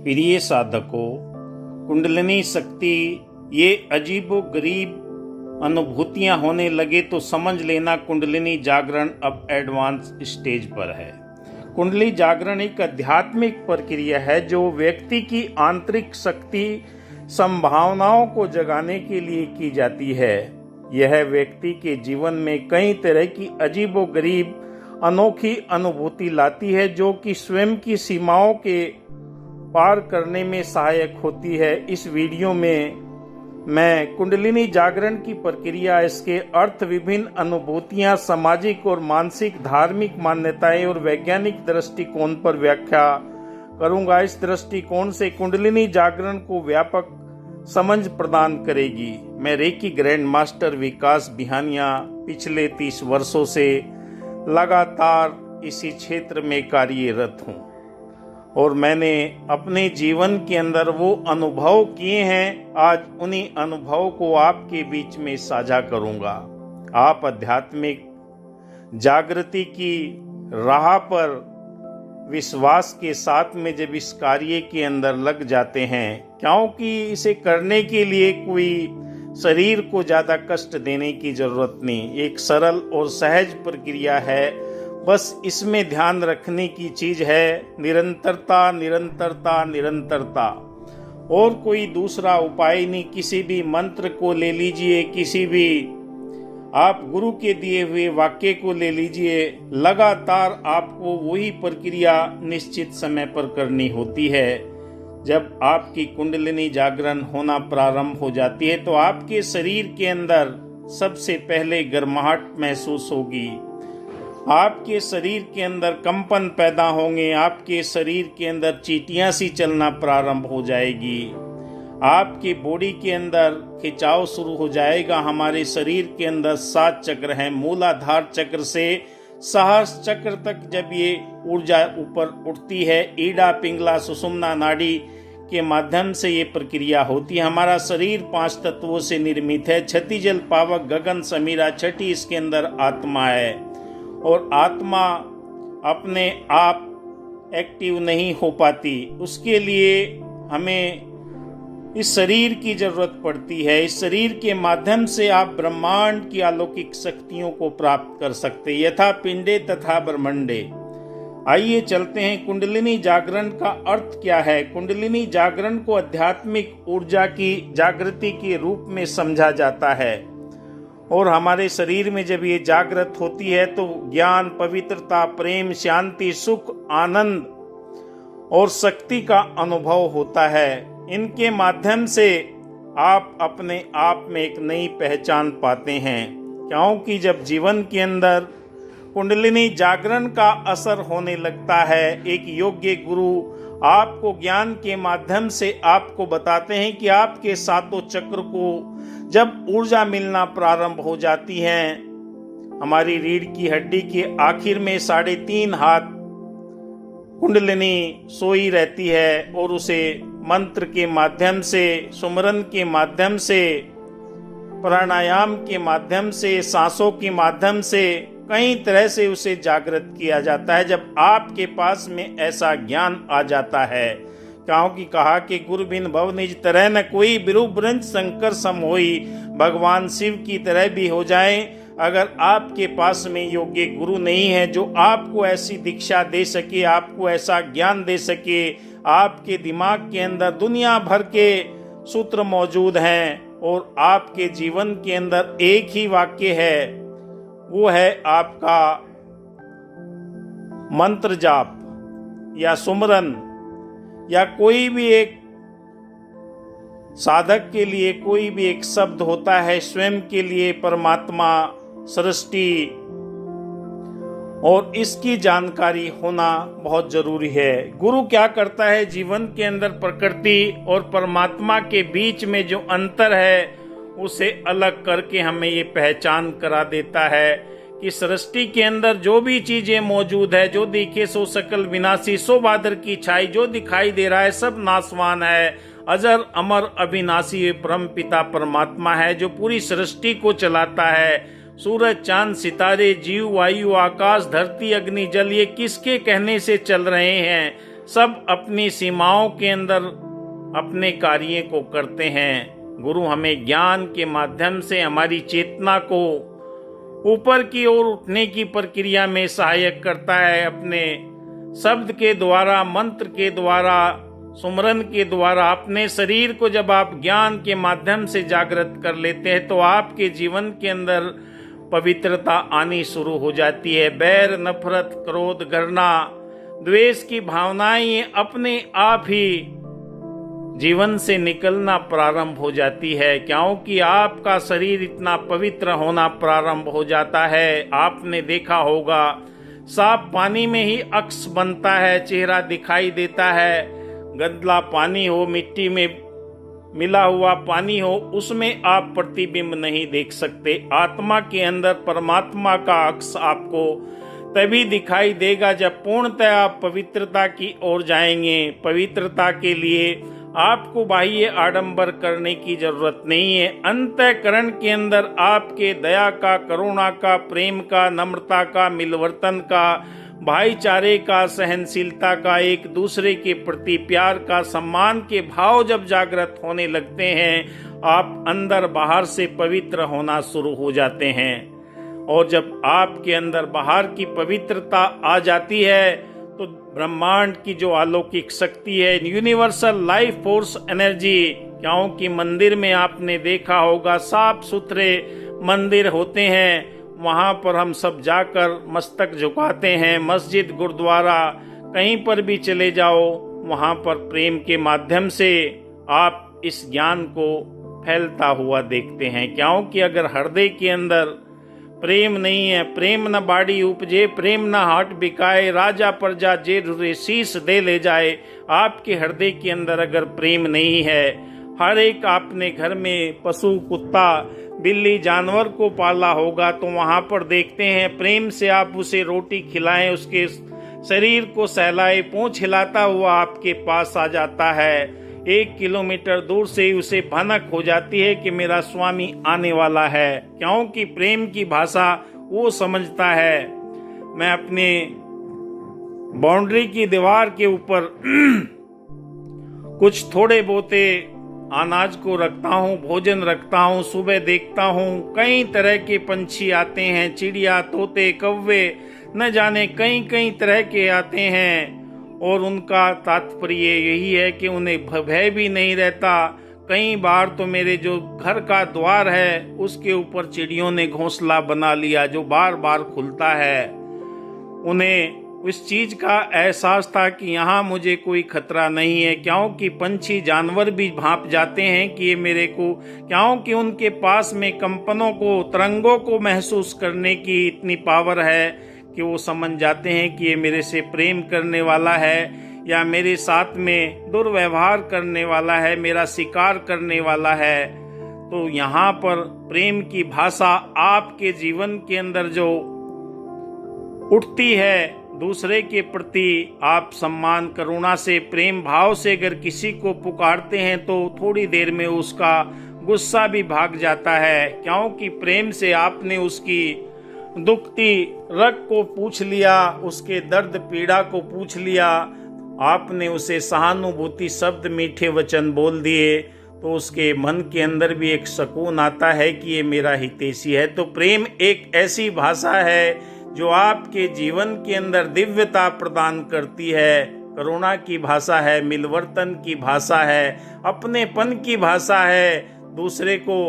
प्रिय साधकों, कुंडलिनी शक्ति ये अजीबोगरीब अनुभूतियां होने लगे तो समझ लेना कुंडलिनी जागरण अब एडवांस स्टेज पर है। कुंडली जागरण एक आध्यात्मिक प्रक्रिया है जो व्यक्ति की आंतरिक शक्ति संभावनाओं को जगाने के लिए की जाती है। यह व्यक्ति के जीवन में कई तरह की अजीबोगरीब अनोखी अनुभूति लाती है जो कि स्वयं की सीमाओं के पार करने में सहायक होती है। इस वीडियो में मैं कुंडलिनी जागरण की प्रक्रिया, इसके अर्थ, विभिन्न अनुभूतियां, सामाजिक और मानसिक, धार्मिक मान्यताएं और वैज्ञानिक दृष्टिकोण पर व्याख्या करूंगा। इस दृष्टिकोण से कुंडलिनी जागरण को व्यापक समझ प्रदान करेगी। मैं रेकी ग्रैंड मास्टर विकास बिहानिया पिछले 30 वर्षों से लगातार इसी क्षेत्र में कार्यरत हूँ और मैंने अपने जीवन के अंदर वो अनुभव किए हैं। आज उन्हीं अनुभवों को आपके बीच में साझा करूंगा। आप आध्यात्मिक जागृति की राह पर विश्वास के साथ में जब इस कार्य के अंदर लग जाते हैं, क्योंकि इसे करने के लिए कोई शरीर को ज़्यादा कष्ट देने की जरूरत नहीं, एक सरल और सहज प्रक्रिया है। बस इसमें ध्यान रखने की चीज है निरंतरता, निरंतरता, निरंतरता, और कोई दूसरा उपाय नहीं। किसी भी मंत्र को ले लीजिए, किसी भी आप गुरु के दिए हुए वाक्य को ले लीजिए, लगातार आपको वही प्रक्रिया निश्चित समय पर करनी होती है। जब आपकी कुंडलिनी जागरण होना प्रारंभ हो जाती है तो आपके शरीर के अंदर सबसे पहले गर्माहट महसूस होगी, आपके शरीर के अंदर कंपन पैदा होंगे, आपके शरीर के अंदर चींटियां सी चलना प्रारंभ हो जाएगी, आपके बॉडी के अंदर खिंचाव शुरू हो जाएगा। हमारे शरीर के अंदर 7 चक्र हैं। मूलाधार चक्र से सहस्र चक्र तक जब ये ऊर्जा ऊपर उठती है, ईडा, पिंगला, सुषुम्ना नाड़ी के माध्यम से ये प्रक्रिया होती है। हमारा शरीर 5 तत्वों से निर्मित है। छठी जल, पावक, गगन, समीरा, छठी इसके अंदर आत्मा है और आत्मा अपने आप एक्टिव नहीं हो पाती। उसके लिए हमें इस शरीर की जरूरत पड़ती है। इस शरीर के माध्यम से आप ब्रह्मांड की अलौकिक शक्तियों को प्राप्त कर सकते, यथा पिंडे तथा ब्रह्मंडे। आइए चलते हैं। कुंडलिनी जागरण का अर्थ क्या है? कुंडलिनी जागरण को आध्यात्मिक ऊर्जा की जागृति के रूप में समझा जाता है और हमारे शरीर में जब ये जागृत होती है तो ज्ञान, पवित्रता, प्रेम, शांति, सुख, आनंद और शक्ति का अनुभव होता है। इनके माध्यम से आप अपने आप में एक नई पहचान पाते हैं, क्योंकि जब जीवन के अंदर कुंडलिनी जागरण का असर होने लगता है, एक योग्य गुरु आपको ज्ञान के माध्यम से आपको बताते हैं कि आपके 7 चक्र को जब ऊर्जा मिलना प्रारंभ हो जाती है, हमारी रीढ़ की हड्डी के आखिर में 3.5 हाथ कुंडलिनी सोई रहती है और उसे मंत्र के माध्यम से, सुमरन के माध्यम से, प्राणायाम के माध्यम से, सांसों के माध्यम से कई तरह से उसे जागृत किया जाता है। जब आपके पास में ऐसा ज्ञान आ जाता है, क्योंकि कहा कि गुरु बिन भव निज तरह न कोई, बिरु ब्रंज शंकर सम होई, भगवान शिव की तरह भी हो जाए। अगर आपके पास में योग्य गुरु नहीं है जो आपको ऐसी दीक्षा दे सके, आपको ऐसा ज्ञान दे सके, आपके दिमाग के अंदर दुनिया भर के सूत्र मौजूद हैं और आपके जीवन के अंदर एक ही वाक्य है, वो है आपका मंत्र जाप या सुमरन, या कोई भी एक साधक के लिए कोई भी एक शब्द होता है, स्वयं के लिए परमात्मा, सृष्टि, और इसकी जानकारी होना बहुत जरूरी है। गुरु क्या करता है? जीवन के अंदर प्रकृति और परमात्मा के बीच में जो अंतर है उसे अलग करके हमें ये पहचान करा देता है कि सृष्टि के अंदर जो भी चीजें मौजूद है, जो दिखे सो सकल विनाशी, सो बादर की छाई, जो दिखाई दे रहा है सब नासवान है। अजर अमर अविनाशी परम पिता परमात्मा है जो पूरी सृष्टि को चलाता है। सूरज, चांद, सितारे, जीव, वायु, आकाश, धरती, अग्नि, जल, ये किसके कहने से चल रहे हैं? सब अपनी सीमाओं के अंदर अपने कार्य को करते हैं। गुरु हमें ज्ञान के माध्यम से हमारी चेतना को ऊपर की ओर उठने की प्रक्रिया में सहायक करता है। अपने शब्द के द्वारा, मंत्र के द्वारा, सुमरन के द्वारा अपने शरीर को जब आप ज्ञान के माध्यम से जागृत कर लेते हैं तो आपके जीवन के अंदर पवित्रता आनी शुरू हो जाती है। बैर, नफरत, क्रोध, घृणा, द्वेष की भावनाएं अपने आप ही जीवन से निकलना प्रारंभ हो जाती है, क्योंकि आपका शरीर इतना पवित्र होना प्रारंभ हो जाता है। आपने देखा होगा साफ पानी में ही अक्स बनता है, चेहरा दिखाई देता है। गंदा पानी हो, मिट्टी में मिला हुआ पानी हो, उसमें आप प्रतिबिंब नहीं देख सकते। आत्मा के अंदर परमात्मा का अक्स आपको तभी दिखाई देगा जब पूर्णतः आप पवित्रता की ओर जाएंगे। पवित्रता के लिए आपको बाह्य आडंबर करने की जरूरत नहीं है। अंतःकरण के अंदर आपके दया का, करुणा का, प्रेम का, नम्रता का, मिलवर्तन का, भाईचारे का, सहनशीलता का, एक दूसरे के प्रति प्यार का, सम्मान के भाव जब जागृत होने लगते हैं, आप अंदर बाहर से पवित्र होना शुरू हो जाते हैं। और जब आपके अंदर बाहर की पवित्रता आ जाती है तो ब्रह्मांड की जो अलौकिक शक्ति है, यूनिवर्सल लाइफ फोर्स एनर्जी, क्योंकि मंदिर में आपने देखा होगा साफ सुथरे मंदिर होते हैं, वहाँ पर हम सब जाकर मस्तक झुकाते हैं। मस्जिद, गुरुद्वारा, कहीं पर भी चले जाओ, वहाँ पर प्रेम के माध्यम से आप इस ज्ञान को फैलता हुआ देखते हैं। क्योंकि अगर हृदय के अंदर प्रेम नहीं है, प्रेम न बाड़ी उपजे, प्रेम न हाट बिकाए, राजा प्रजा जे रुरे शीश दे ले जाए। आपके हृदय के अंदर अगर प्रेम नहीं है, हर एक आपने घर में पशु, कुत्ता, बिल्ली, जानवर को पाला होगा तो वहाँ पर देखते हैं प्रेम से आप उसे रोटी खिलाएं, उसके शरीर को सहलाए, पूंछ हिलाता हुआ आपके पास आ जाता है। 1 किलोमीटर दूर से उसे भनक हो जाती है कि मेरा स्वामी आने वाला है, क्योंकि प्रेम की भाषा वो समझता है। मैं अपने बाउंड्री की दीवार के ऊपर कुछ थोड़े बहुते अनाज को रखता हूँ, भोजन रखता हूँ। सुबह देखता हूँ कई तरह के पंछी आते हैं, चिड़िया, तोते, कौवे, न जाने कई कई तरह के आते हैं। और उनका तात्पर्य यही है कि उन्हें भय भी नहीं रहता। कई बार तो मेरे जो घर का द्वार है उसके ऊपर चिड़ियों ने घोंसला बना लिया जो बार बार खुलता है। उन्हें उस चीज का एहसास था कि यहाँ मुझे कोई खतरा नहीं है, क्योंकि पंछी, जानवर भी भांप जाते हैं कि ये मेरे को, क्योंकि उनके पास में कंपनों को, तरंगों को महसूस करने की इतनी पावर है कि वो समझ जाते हैं कि ये मेरे से प्रेम करने वाला है या मेरे साथ में दुर्व्यवहार करने वाला है, मेरा शिकार करने वाला है। तो यहाँ पर प्रेम की भाषा आपके जीवन के अंदर जो उठती है, दूसरे के प्रति आप सम्मान, करुणा से, प्रेम भाव से अगर किसी को पुकारते हैं तो थोड़ी देर में उसका गुस्सा भी भाग जाता है, क्योंकि प्रेम से आपने उसकी दुखती रग को पूछ लिया, उसके दर्द पीड़ा को पूछ लिया, आपने उसे सहानुभूति शब्द, मीठे वचन बोल दिए, तो उसके मन के अंदर भी एक सुकून आता है कि ये मेरा हितैषी है। तो प्रेम एक ऐसी भाषा है जो आपके जीवन के अंदर दिव्यता प्रदान करती है। करुणा की भाषा है, मिलवर्तन की भाषा है, अपनेपन की भाषा है, दूसरे को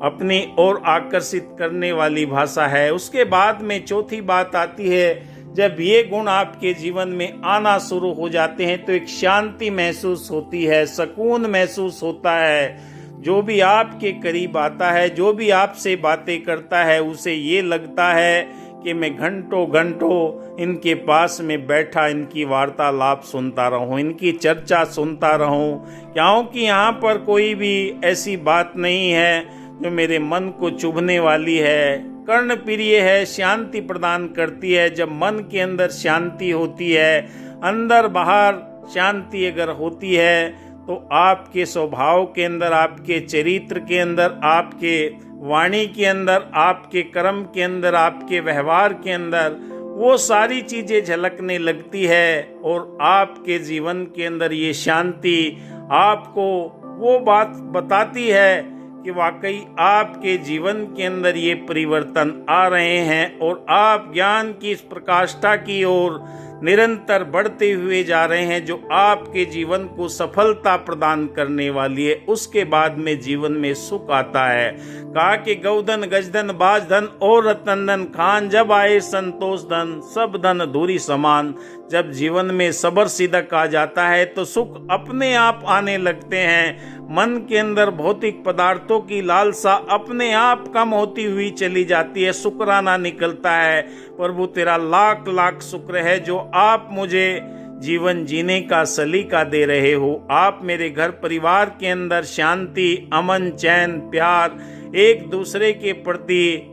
अपनी ओर आकर्षित करने वाली भाषा है। उसके बाद में चौथी बात आती है, जब ये गुण आपके जीवन में आना शुरू हो जाते हैं तो एक शांति महसूस होती है, सुकून महसूस होता है। जो भी आपके करीब आता है, जो भी आपसे बातें करता है, उसे ये लगता है कि मैं घंटों घंटों इनके पास में बैठा इनकी वार्तालाप सुनता रहूं, इनकी चर्चा सुनता रहूं, क्योंकि यहाँ पर कोई भी ऐसी बात नहीं है जो मेरे मन को चुभने वाली है, कर्ण प्रिय है, शांति प्रदान करती है। जब मन के अंदर शांति होती है, अंदर बाहर शांति अगर होती है, तो आपके स्वभाव के अंदर, आपके चरित्र के अंदर, आपके वाणी के अंदर, आपके कर्म के अंदर, आपके व्यवहार के अंदर वो सारी चीजें झलकने लगती है और आपके जीवन के अंदर ये शांति आपको वो बात बताती है कि वाकई आपके जीवन के अंदर ये परिवर्तन आ रहे हैं और आप ज्ञान की इस प्रकाष्ठा की ओर निरंतर बढ़ते हुए जा रहे हैं, जो आपके जीवन को सफलता प्रदान करने वाली है। उसके बाद में जीवन में सुख आता है। कहा कि गौधन गजधन बाजधन और रतनधन खान, जब आए संतोष धन सब धन धूरी समान। जब जीवन में सबर सिदक आ जाता है तो सुख अपने आप आने लगते हैं। मन के अंदर भौतिक पदार्थों की लालसा अपने आप कम होती हुई चली जाती है। शुक्राना निकलता है, प्रभु तेरा लाख लाख शुक्र है जो आप मुझे जीवन जीने का सलीका दे रहे हो। आप मेरे घर परिवार के अंदर शांति, अमन, चैन, प्यार, एक दूसरे के प्रति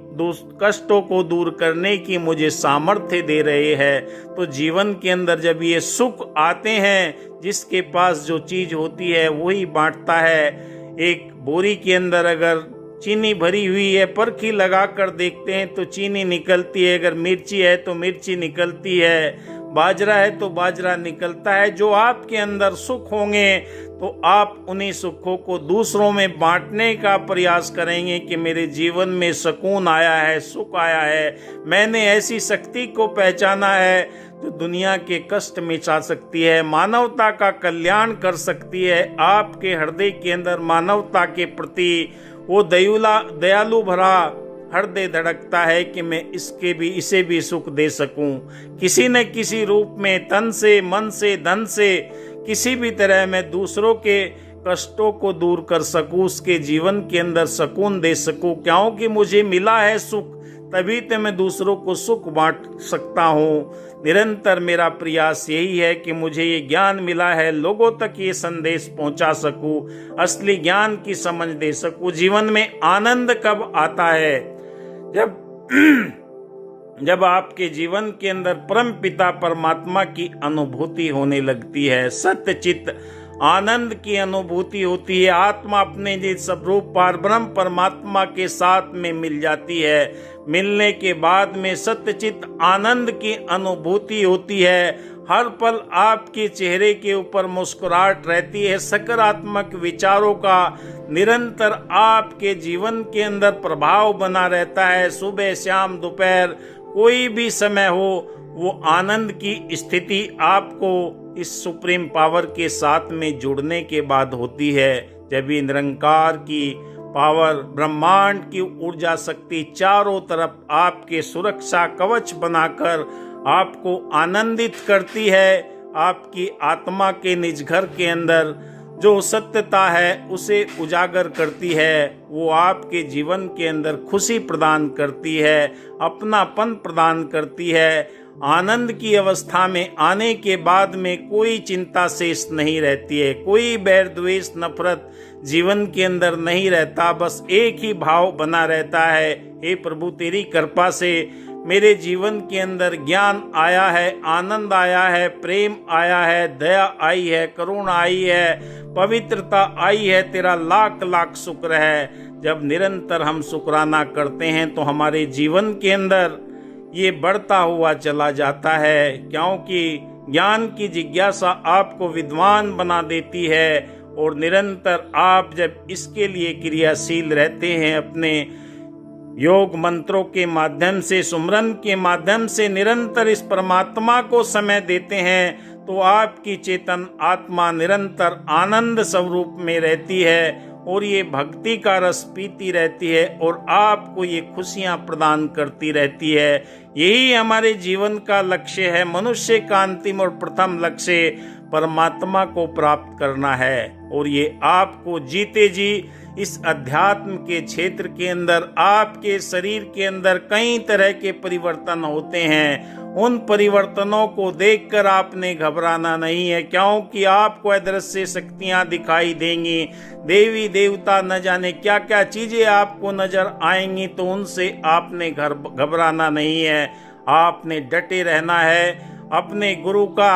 कष्टों को दूर करने की मुझे सामर्थ्य दे रहे हैं। तो जीवन के अंदर जब ये सुख आते हैं, जिसके पास जो चीज होती है वही बांटता है। एक बोरी के अंदर अगर चीनी भरी हुई है, परखी लगा कर देखते हैं तो चीनी निकलती है, अगर मिर्ची है तो मिर्ची निकलती है, बाजरा है तो बाजरा निकलता है। जो आपके अंदर सुख होंगे तो आप उन्हीं सुखों को दूसरों में बांटने का प्रयास करेंगे कि मेरे जीवन में सुकून आया है, सुख आया है, मैंने ऐसी शक्ति को पहचाना है जो दुनिया के कष्ट मिटा सकती है, मानवता का कल्याण कर सकती है। आपके हृदय के अंदर मानवता के प्रति वो दयालु भरा हृदय धड़कता है कि मैं इसे भी सुख दे सकूं, किसी न किसी रूप में, तन से, मन से, धन से, किसी भी तरह मैं दूसरों के कष्टों को दूर कर सकूं, उसके जीवन के अंदर सुकून दे सकूं। क्योंकि मुझे मिला है सुख, तभी तो मैं दूसरों को सुख बांट सकता हूँ। निरंतर मेरा प्रयास यही है कि मुझे ये ज्ञान मिला है, लोगों तक ये संदेश पहुंचा सकूं, असली ज्ञान की समझ दे सकूं। जीवन में आनंद कब आता है? जब आपके जीवन के अंदर परम पिता परमात्मा की अनुभूति होने लगती है, सत्य चित्त आनंद की अनुभूति होती है, आत्मा अपने जिस स्वरूप परब्रह्म परमात्मा के साथ में मिल जाती है। मिलने के बाद में सत्यचित आनंद की अनुभूति होती है। हर पल आपके चेहरे के ऊपर मुस्कुराहट रहती है, सकारात्मक विचारों का निरंतर आपके जीवन के अंदर प्रभाव बना रहता है। सुबह, शाम, दोपहर, कोई भी समय हो, वो आनंद की स्थिति आपको इस सुप्रीम पावर के साथ में जुड़ने के बाद होती है। जब ये निरंकार की पावर, ब्रह्मांड की ऊर्जा शक्ति चारों तरफ आपके सुरक्षा कवच बनाकर आपको आनंदित करती है, आपकी आत्मा के निज घर के अंदर जो सत्यता है उसे उजागर करती है, वो आपके जीवन के अंदर खुशी प्रदान करती है, अपनापन प्रदान करती है। आनंद की अवस्था में आने के बाद में कोई चिंता शेष नहीं रहती है, कोई बैर द्वेष नफरत जीवन के अंदर नहीं रहता, बस एक ही भाव बना रहता है, हे प्रभु तेरी कृपा से मेरे जीवन के अंदर ज्ञान आया है, आनंद आया है, प्रेम आया है, दया आई है, करुणा आई है, पवित्रता आई है, तेरा लाख लाख शुक्र है। जब निरंतर हम शुक्राना करते हैं तो हमारे जीवन के अंदर ये बढ़ता हुआ चला जाता है, क्योंकि ज्ञान की जिज्ञासा आपको विद्वान बना देती है। और निरंतर आप जब इसके लिए क्रियाशील रहते हैं, अपने योग मंत्रों के माध्यम से, सुमरन के माध्यम से निरंतर इस परमात्मा को समय देते हैं, तो आपकी चेतन आत्मा निरंतर आनंद स्वरूप में रहती है और ये भक्ति का रस पीती रहती है और आपको ये खुशियां प्रदान करती रहती है। यही हमारे जीवन का लक्ष्य है। मनुष्य का अंतिम और प्रथम लक्ष्य परमात्मा को प्राप्त करना है और ये आपको जीते जी इस अध्यात्म के क्षेत्र के अंदर आपके शरीर के अंदर कई तरह के परिवर्तन होते हैं। उन परिवर्तनों को देखकर आपने घबराना नहीं है, क्योंकि आपको अदृश्य शक्तियां दिखाई देंगी, देवी देवता न जाने क्या क्या चीजें आपको नजर आएंगी, तो उनसे आपने घबराना नहीं है। आपने डटे रहना है, अपने गुरु का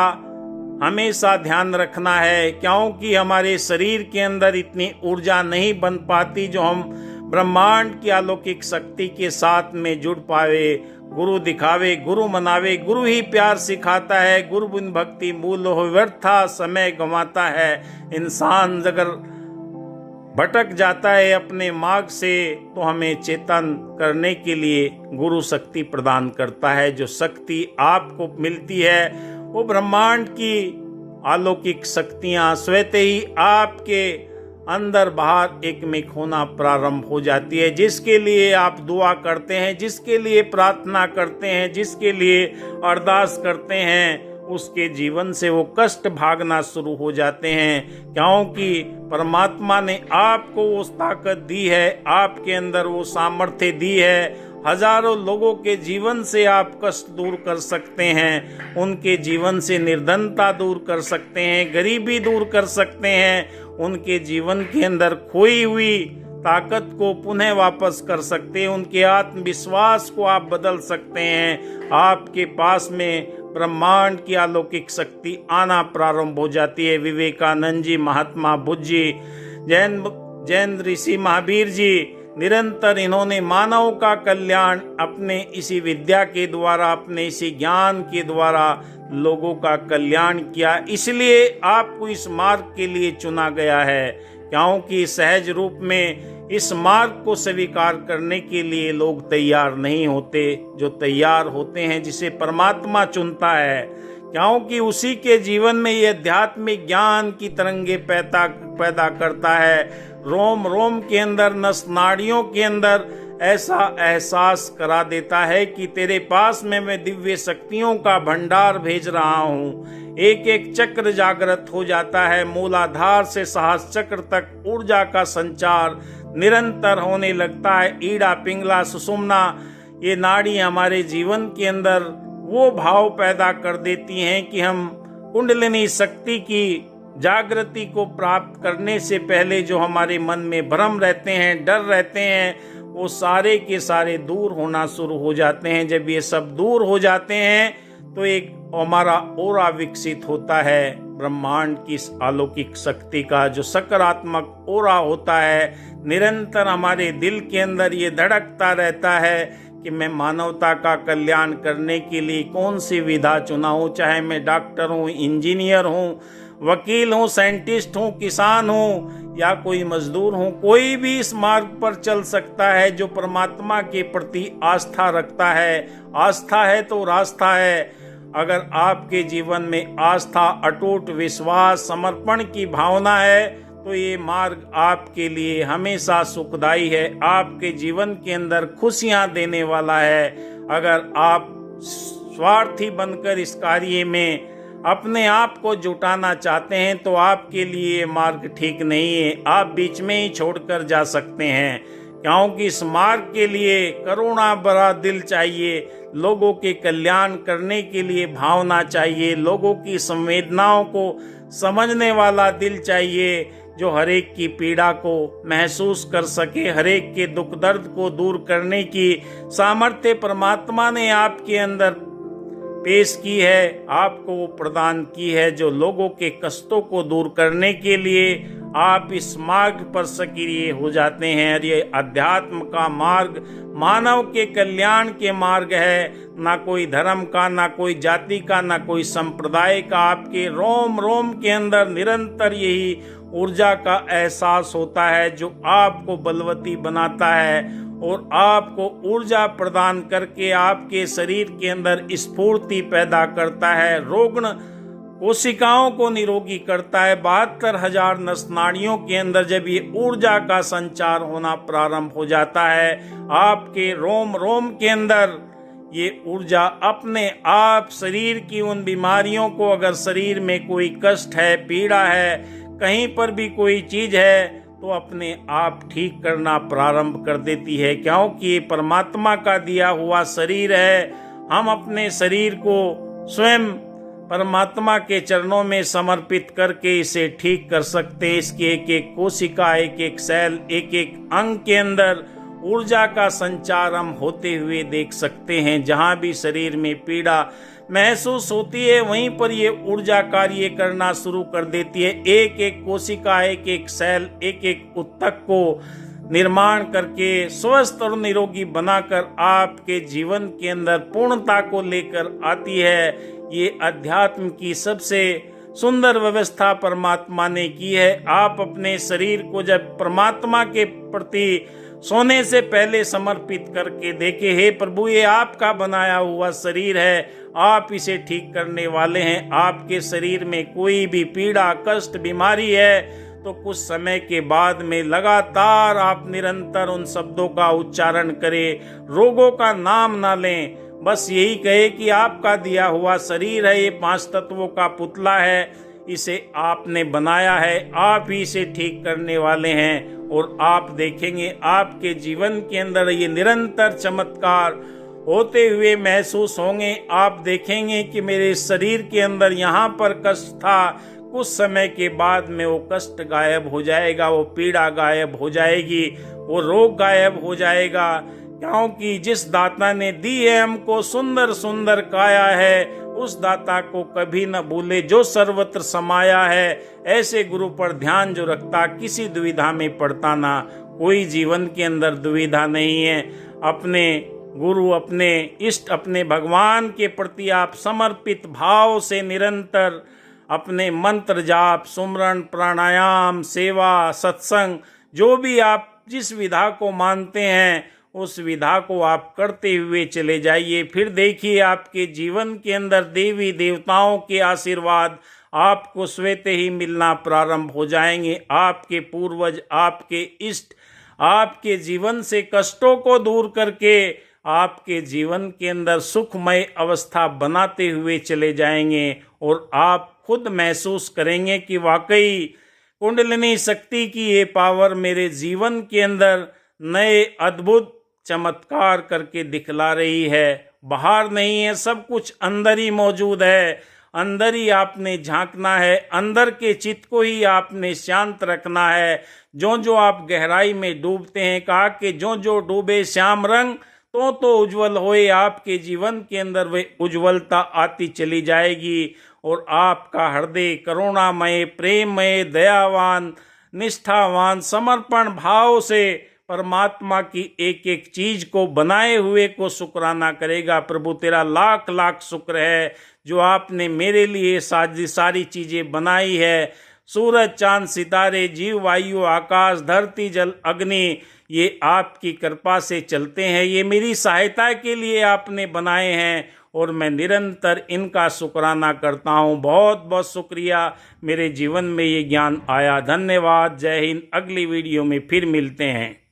हमेशा ध्यान रखना है, क्योंकि हमारे शरीर के अंदर इतनी ऊर्जा नहीं बन पाती जो हम ब्रह्मांड की अलौकिक शक्ति के साथ में जुड़ पावे। गुरु दिखावे गुरु मनावे, गुरु ही प्यार सिखाता है, गुरु बिन भक्ति मूल हो व्यर्था समय गंवाता है। इंसान अगर भटक जाता है अपने मार्ग से तो हमें चेतन करने के लिए गुरु शक्ति प्रदान करता है। जो शक्ति आपको मिलती है वो ब्रह्मांड की अलौकिक शक्तियाँ स्वतः ही आपके अंदर बाहर एक में होना प्रारंभ हो जाती है। जिसके लिए आप दुआ करते हैं, जिसके लिए प्रार्थना करते हैं, जिसके लिए अरदास करते हैं, उसके जीवन से वो कष्ट भागना शुरू हो जाते हैं। क्योंकि परमात्मा ने आपको वो ताकत दी है, आपके अंदर वो सामर्थ्य दी है। हजारों लोगों के जीवन से आप कष्ट दूर कर सकते हैं, उनके जीवन से निर्धनता दूर कर सकते हैं, गरीबी दूर कर सकते हैं, उनके जीवन के अंदर खोई हुई ताकत को पुनः वापस कर सकते हैं, उनके आत्मविश्वास को आप बदल सकते हैं। आपके पास में ब्रह्मांड की अलौकिक शक्ति आना प्रारंभ हो जाती है। विवेकानंद जी, महात्मा बुद्ध जी, जैन ऋषि महावीर जी, निरंतर इन्होंने मानव का कल्याण अपने इसी विद्या के द्वारा, अपने इसी ज्ञान के द्वारा लोगों का कल्याण किया। इसलिए आपको इस मार्ग के लिए चुना गया है, क्योंकि सहज रूप में इस मार्ग को स्वीकार करने के लिए लोग तैयार नहीं होते। जो तैयार होते हैं, जिसे परमात्मा चुनता है, क्योंकि उसी के जीवन में ये आध्यात्मिक ज्ञान की तरंगे पैदा करता है। रोम रोम के अंदर, नस नाड़ियों के अंदर ऐसा एहसास करा देता है कि तेरे पास में मैं दिव्य शक्तियों का भंडार भेज रहा हूँ। एक एक चक्र जागृत हो जाता है। मूलाधार से सहस्र चक्र तक ऊर्जा का संचार निरंतर होने लगता है। ईड़ा, पिंगला, सुषुम्ना, ये नाड़ी हमारे जीवन के अंदर वो भाव पैदा कर देती हैं कि हम कुंडलिनी शक्ति की जागृति को प्राप्त करने से पहले जो हमारे मन में भ्रम रहते हैं, डर रहते हैं, वो सारे के सारे दूर होना शुरू हो जाते हैं। जब ये सब दूर हो जाते हैं तो एक हमारा ओरा विकसित होता है ब्रह्मांड की अलौकिक शक्ति का, जो सकारात्मक ओरा होता है। निरंतर हमारे दिल के अंदर ये धड़कता रहता है कि मैं मानवता का कल्याण करने के लिए कौन सी विधा चुना हूँ, चाहे मैं डॉक्टर हूँ, इंजीनियर हूँ, वकील हूँ, साइंटिस्ट हूँ, किसान हूँ या कोई मजदूर हूँ। कोई भी इस मार्ग पर चल सकता है जो परमात्मा के प्रति आस्था रखता है। आस्था है तो रास्ता है। अगर आपके जीवन में आस्था, अटूट विश्वास, समर्पण की भावना है तो ये मार्ग आपके लिए हमेशा सुखदायी है, आपके जीवन के अंदर खुशियाँ देने वाला है। अगर आप स्वार्थी बनकर इस कार्य में अपने आप को जुटाना चाहते हैं तो आपके लिए ये मार्ग ठीक नहीं है। आप बीच में ही छोड़कर जा सकते हैं, क्योंकि इस मार्ग के लिए करुणा भरा दिल चाहिए, लोगों के कल्याण करने के लिए भावना चाहिए, लोगों की संवेदनाओं को समझने वाला दिल चाहिए, जो हरेक की पीड़ा को महसूस कर सके, हरेक के दुख दर्द को दूर करने की सामर्थ्य परमात्मा ने आपके अंदर पेश की है, आपको वो प्रदान की है, जो लोगों के कष्टों को दूर करने के लिए आप इस मार्ग पर सक्रिय हो जाते हैं। और ये अध्यात्म का मार्ग मानव के कल्याण के मार्ग है, ना कोई धर्म का, ना कोई जाति का, ना कोई संप्रदाय का। आपके रोम रोम के अंदर निरंतर यही ऊर्जा का एहसास होता है, जो आपको बलवती बनाता है और आपको ऊर्जा प्रदान करके आपके शरीर के अंदर स्फूर्ति पैदा करता है, रोगण कोशिकाओं को निरोगी करता है। 72,000 नस नाड़ियों के अंदर जब ये ऊर्जा का संचार होना प्रारंभ हो जाता है, आपके रोम रोम के अंदर ये ऊर्जा अपने आप शरीर की उन बीमारियों को, अगर शरीर में कोई कष्ट है, पीड़ा है, कहीं पर भी कोई चीज है, तो अपने आप ठीक करना प्रारंभ कर देती है, क्योंकि ये परमात्मा का दिया हुआ शरीर है। हम अपने शरीर को स्वयं परमात्मा के चरणों में समर्पित करके इसे ठीक कर सकते हैं। इसकी एक एक कोशिका, एक एक सेल, एक एक अंग के अंदर ऊर्जा का संचार हम होते हुए देख सकते हैं। जहाँ भी शरीर में पीड़ा महसूस होती है, वहीं पर ये ऊर्जा कार्य करना शुरू कर देती है। एक एक कोशिका, एक एक सेल, एक एक ऊतक को निर्माण करके स्वस्थ और निरोगी बनाकर आपके जीवन के अंदर पूर्णता को लेकर आती है। ये अध्यात्म की सबसे सुंदर व्यवस्था परमात्मा ने की है। आप अपने शरीर को जब परमात्मा के प्रति सोने से पहले समर्पित करके देखे, हे प्रभु ये आपका बनाया हुआ शरीर है, आप इसे ठीक करने वाले हैं। आपके शरीर में कोई भी पीड़ा, कष्ट, बीमारी है तो कुछ समय के बाद में लगातार आप निरंतर उन शब्दों का उच्चारण करें, रोगों का नाम ना लें, बस यही कहे कि आपका दिया हुआ शरीर है, ये 5 तत्वों का पुतला है, इसे आपने बनाया है, आप ही इसे ठीक करने वाले हैं। और आप देखेंगे आपके जीवन के अंदर ये निरंतर चमत्कार होते हुए महसूस होंगे। आप देखेंगे कि मेरे शरीर के अंदर यहाँ पर कष्ट था, कुछ समय के बाद में वो कष्ट गायब हो जाएगा, वो पीड़ा गायब हो जाएगी, वो रोग गायब हो जाएगा। क्योंकि जिस दाता ने दी है हमको सुंदर सुंदर काया है, उस दाता को कभी न भूले जो सर्वत्र समाया है। ऐसे गुरु पर ध्यान जो रखता किसी दुविधा में पड़ता ना। कोई जीवन के अंदर दुविधा नहीं है। अपने गुरु, अपने इष्ट, अपने भगवान के प्रति आप समर्पित भाव से निरंतर अपने मंत्र जाप, सुमरन, प्राणायाम, सेवा, सत्संग, जो भी आप जिस विधा को मानते हैं उस विधा को आप करते हुए चले जाइए। फिर देखिए आपके जीवन के अंदर देवी देवताओं के आशीर्वाद आपको स्वतः ही मिलना प्रारंभ हो जाएंगे। आपके पूर्वज, आपके इष्ट आपके जीवन से कष्टों को दूर करके आपके जीवन के अंदर सुखमय अवस्था बनाते हुए चले जाएंगे और आप खुद महसूस करेंगे कि वाकई कुंडलिनी शक्ति की ये पावर मेरे जीवन के अंदर नए अद्भुत चमत्कार करके दिखला रही है। बाहर नहीं है, सब कुछ अंदर ही मौजूद है। अंदर ही आपने झांकना है, अंदर के चित्त को ही आपने शांत रखना है। जो जो आप गहराई में डूबते हैं, कहा कि जो जो डूबे श्याम रंग तो उज्जवल होए। आपके जीवन के अंदर वे उज्जवलता आती चली जाएगी और आपका हृदय करुणामय, प्रेममय, दयावान, निष्ठावान, समर्पण भाव से परमात्मा की एक एक चीज को बनाए हुए को शुक्राना करेगा। प्रभु तेरा लाख लाख शुक्र है जो आपने मेरे लिए सारी चीजें बनाई है। सूरज, चांद, सितारे, जीव, वायु, आकाश, धरती, जल, अग्नि, ये आपकी कृपा से चलते हैं। ये मेरी सहायता के लिए आपने बनाए हैं और मैं निरंतर इनका शुक्राना करता हूँ। बहुत बहुत शुक्रिया, मेरे जीवन में ये ज्ञान आया। धन्यवाद। जय हिंद। अगली वीडियो में फिर मिलते हैं।